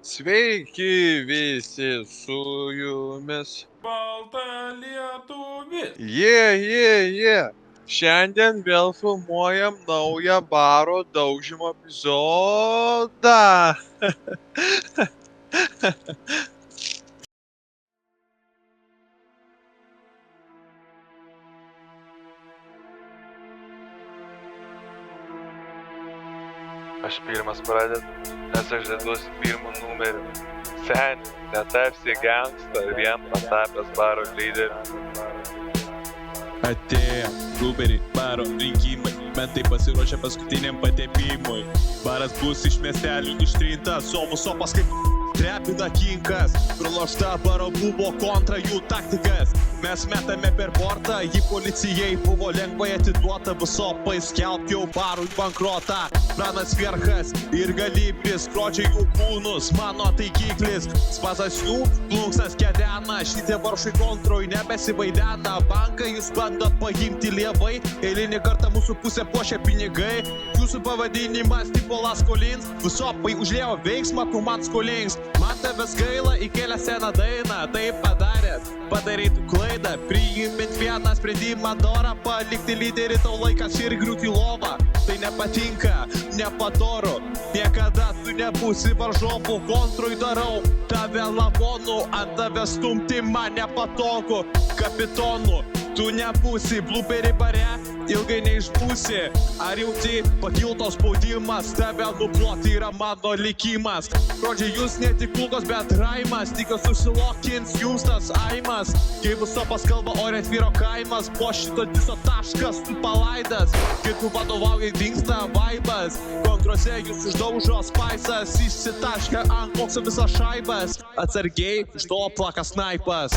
Sveiki visi su jumis. Balta lietuvis. Jie. Šiandien vėl filmuojam naują baro daužymo epizodą. Aš pirmas pradedu, nes aš deduosi pirmu numeriu. Seni, netapsi gangsta, vien patapęs baro lyderiu. Atėjo Uberiai baro rinkimai, mentai pasiruošę paskutiniam patepimui. Baras bus iš miestelių ištrintas, o sopas kaip trepina kinkas. Pralošta baro buvo kontra jų taktikas. Mes metame per portą, jį policijai buvo lengvai atiduota. Visopai skelbk jau barui bankrotą. Pranas Verchas ir Galybris skrodžia jų kūnus, mano taikiklis. Spazas jų plunksas kedena, šitie varšai kontroj nebesivaidena. Banką jūs bandot paimti lievai, eilinį kartą mūsų pusę puošia pinigai. Jūsų pavadinimas tipo Laskolins, visopai užlėjo veiksmą, kur man skolins. Man tavęs gaila, įkėlė seną dainą, taip padarėt, padarytų klaidą. Priimint vieną sprendimą dorą, palikti lyderį tau laikas ir griūti lovą. Tai nepatinka, nepadoru, niekada tu nebūsi varžovų, kontrui darau tave lavonu, ant tave stumti man nepatogu. Kapitonu, tu nebūsi blūperi bare, ilgai neišbūsi. Ar jauti pakiltos spaudimas, tave nuploti yra mano likimas. Žodžiai jūs ne tik kulkos, bet raimas, tikiu susilokins jums tas aimas. Kai visopas kalba ore atvyro kaimas, po šito diso taškas tu palaidas. Kai tu vadovauji dingsta vaibas, kontrose jūs uždaužo spaisas, išsitaška ant kokso visas šaibas. Atsargiai iš to plaka snaipas.